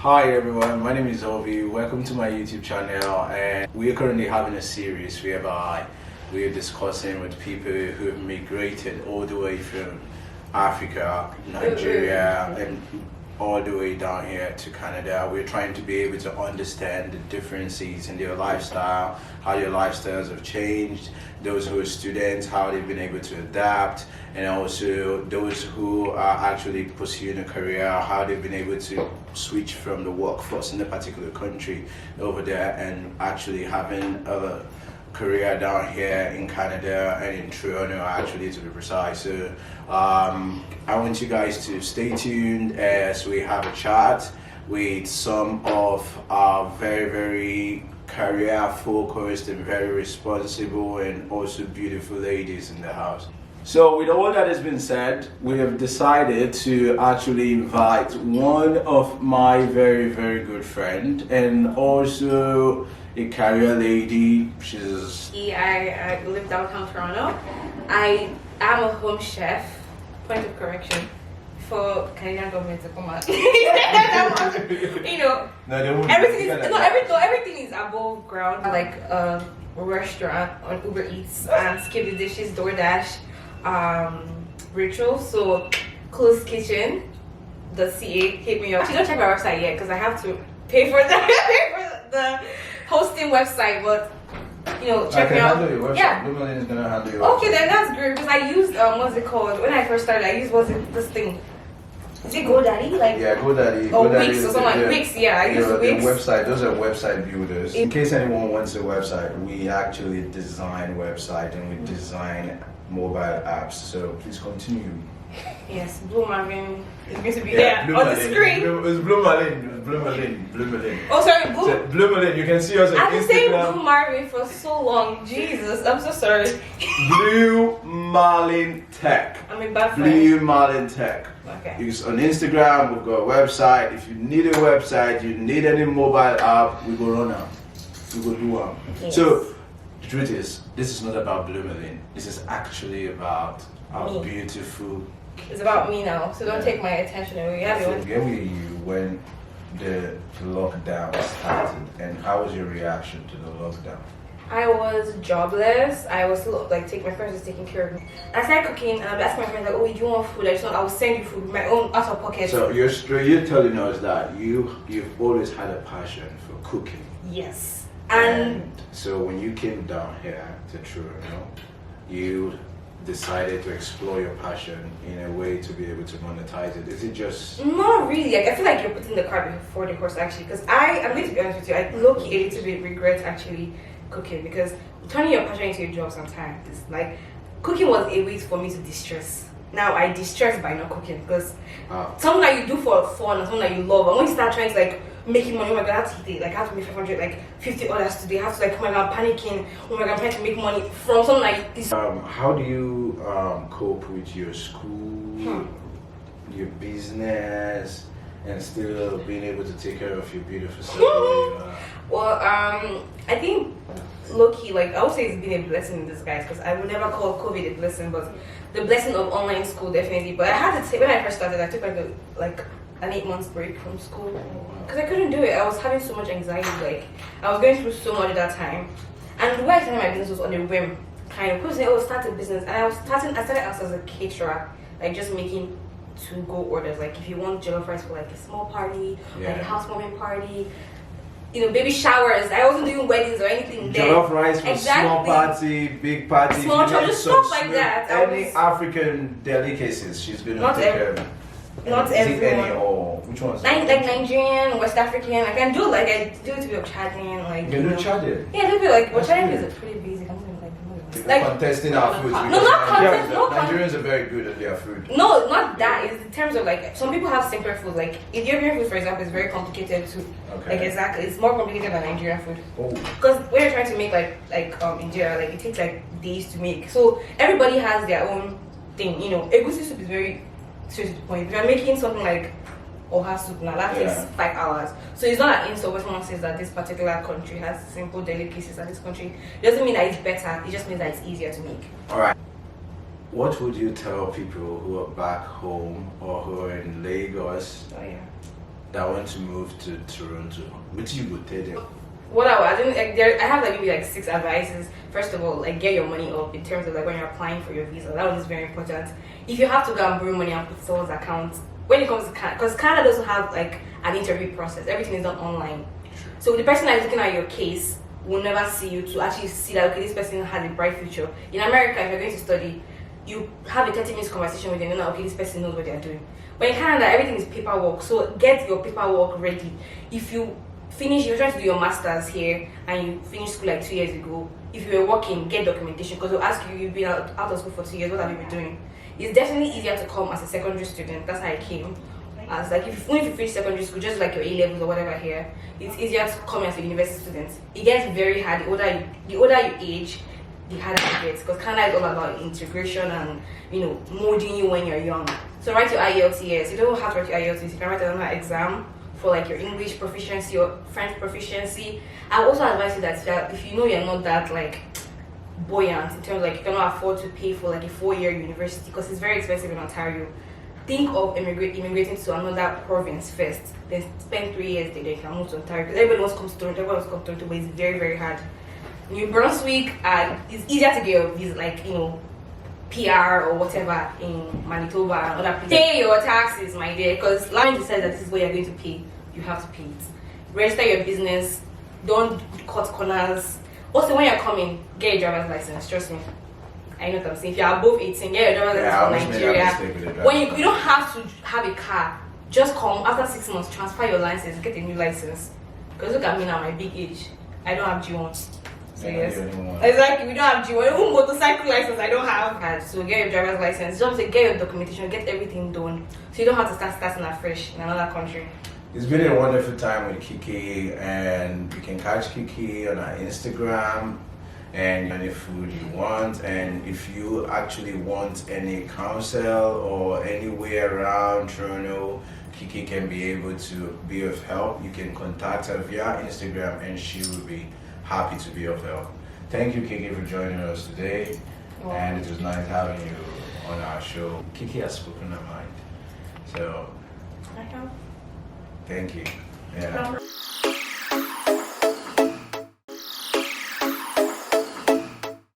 Hi everyone, my name is Ovie. Welcome to my YouTube channel, and we are currently having a series whereby we are discussing with people who have migrated all the way from Africa, Nigeria, and all the way down here to Canada. We're trying to be able to understand the differences in their lifestyle, how their lifestyles have changed, those who are students, how they've been able to adapt, and also those who are actually pursuing a career, how they've been able to switch from the workforce in a particular country over there and actually having a career down here in Canada and in Toronto, actually, to be precise. So I want you guys to stay tuned as we have a chat with some of our very career focused and very responsible and also beautiful ladies in the house. So with all that has been said, we have decided to actually invite one of my very good friend and also a career lady. I live downtown Toronto. I am a home chef, point of correction, for Canadian government to come out. Everything is above ground, like a restaurant on Uber Eats and Skip the Dishes, DoorDash, Ritual. So Closed Kitchen, .ca, hit me up. Actually, don't check my website yet because I have to pay for the hosting website, but check me out. Handle your website. Yeah. Blue Marlin is gonna handle your Okay, website. then that's great because I used what's it called? When I first started, I used this thing. Is it GoDaddy? Yeah, GoDaddy. Or GoDaddy Wix or something like Wix. Yeah, I use Wix. Website. Those are website builders. In case anyone wants a website, we actually design website and we design mobile apps. So please continue. Yes, Blue Marvin is going to be there on the screen. It's Blue Marlin. Oh, sorry, Blue. So, Blue Marlin. You can see us on I've been saying Instagram. Blue Marvin for so long. Jesus, I'm so sorry. Blue Marlin Tech. I'm a bad friend. Blue Marlin Tech. Okay. It's on Instagram. We've got a website. If you need a website, you need any mobile app, we go run out. We go do one. Yes. So the truth is, this is not about Blue Marlin. This is actually about our beautiful. It's about me now, so don't take my attention away. You have your own. Where were you when the lockdown started, and how was your reaction to the lockdown? I was jobless. I was still like my friends was taking care of me. I started cooking and I'd ask my friends like, "Oh, do you want food?" I will send you food, my own out of pocket. So you're telling us that you've always had a passion for cooking. Yes. And so when you came down here to Toronto, you decided to explore your passion in a way to be able to monetize it. Is it just? Not really. Like, I feel like you're putting the cart before the horse actually, because I'm going to be honest with you. I low-key a little bit regret actually cooking, because turning your passion into a job sometimes is like, cooking was a way for me to distress. Now I distress by not cooking because something that you do for fun or something that you love, and when you start trying to like making money, oh my god, I have to eat it, like I have to make 500, like 50 orders today, I have to like, oh my god, I'm panicking, oh my god, I'm trying to make money from something like this. How do you cope with your school, your business, and still being able to take care of your beautiful self? Well, I think low-key, like I would say it's been a blessing in disguise, because I would never call COVID a blessing, but the blessing of online school definitely. But I had to take, when I first started, I took like an 8 months break from school because I couldn't do it. I was having so much anxiety, like I was going through so much at that time. And the way I started my business was on a whim, kind of. People say, "Oh, start a business," and I started out as a caterer, like just making to-go orders. Like if you want jollof rice for like a small party, like a housewarming party, baby showers. I wasn't doing weddings or anything then. Jollof rice for small party, big party, small children, stuff like that. Any African delicacies, she's going to take care of it. Not everyone. Or which ones? Like Nigerian, West African. I can do I do it to be of Chadian, like. You do Chadian? Yeah, a little bit like. Well, Chadian is a pretty basic. I'm like contesting our food. No, not contest. Nigerians are very good at their food. No, not that. It's in terms of like some people have simpler food. Like Ethiopian food, for example, is very complicated too. Okay. Like exactly, it's more complicated than Nigerian food. Oh. Because when you're trying to make like India, like it takes like days to make. So everybody has their own thing. Egusi soup is very straight to the point. If you're making something like oha soup now, that takes 5 hours. So it's not an insult when someone says that this particular country has simple delicacies and this country doesn't mean that it's better, it just means that it's easier to make. Alright. What would you tell people who are back home or who are in Lagos that want to move to Toronto, what you would tell them? What I didn't like, there, I have like maybe like 6 advices. First of all, like get your money up in terms of like when you're applying for your visa. That one is very important. If you have to go and borrow money and put someone's account, when it comes to Canada, because Canada doesn't have like an interview process. Everything is done online. So the person that is looking at your case will never see you to actually see that okay, this person has a bright future. In America, if you're going to study, you have a 30 minutes conversation with them, you know, okay, this person knows what they're doing. But in Canada, everything is paperwork, so get your paperwork ready. If you finish, you're trying to do your master's here and you finished school like 2 years ago, if you were working, get documentation, because they'll ask you, you've been out of school for 2 years, what have you been doing? It's definitely easier to come as a secondary student. That's how I came. As like if you finish secondary school, just like your A levels or whatever here, it's easier to come as a university student. It gets very hard the older you age, the harder it gets, because Canada is all about integration and molding you when you're young. So write your IELTS. You don't have to write your IELTS. You can write another exam for like your English proficiency or French proficiency. I also advise you that if you know you're not that like buoyant in terms of like you cannot afford to pay for like a 4-year university because it's very expensive in Ontario, think of immigrating to another province first, then spend 3 years there, then you can move to Ontario, because everybody wants to come to Toronto, everybody wants to come to Toronto, but it's very, very hard. New Brunswick, it's easier to get your visa, like, PR or whatever in Manitoba and other places. Pay your taxes, my dear, because land says that this is what you're going to pay, you have to pay it. Register your business, don't cut corners. Also, when you're coming, get your driver's license, trust me. I know what I'm saying. If you're above 18, get your driver's license from Nigeria. When you don't have to have a car, just come after 6 months, transfer your license, get a new license. Because look at me now, my big age. I don't have G1. So yes, exactly. We don't have G1. Even motorcycle license, I don't have. So get your driver's license. Just get your documentation, get everything done, so you don't have to start starting afresh in another country. It's been a wonderful time with Kiki, and you can catch Kiki on our Instagram and any food you want. And if you actually want any counsel or anywhere around Toronto, Kiki can be able to be of help. You can contact her via Instagram and she will be happy to be of help. Thank you, Kiki, for joining us today. Wow. And it was nice having you on our show. Kiki has spoken her mind. So I have. thank you. Yeah.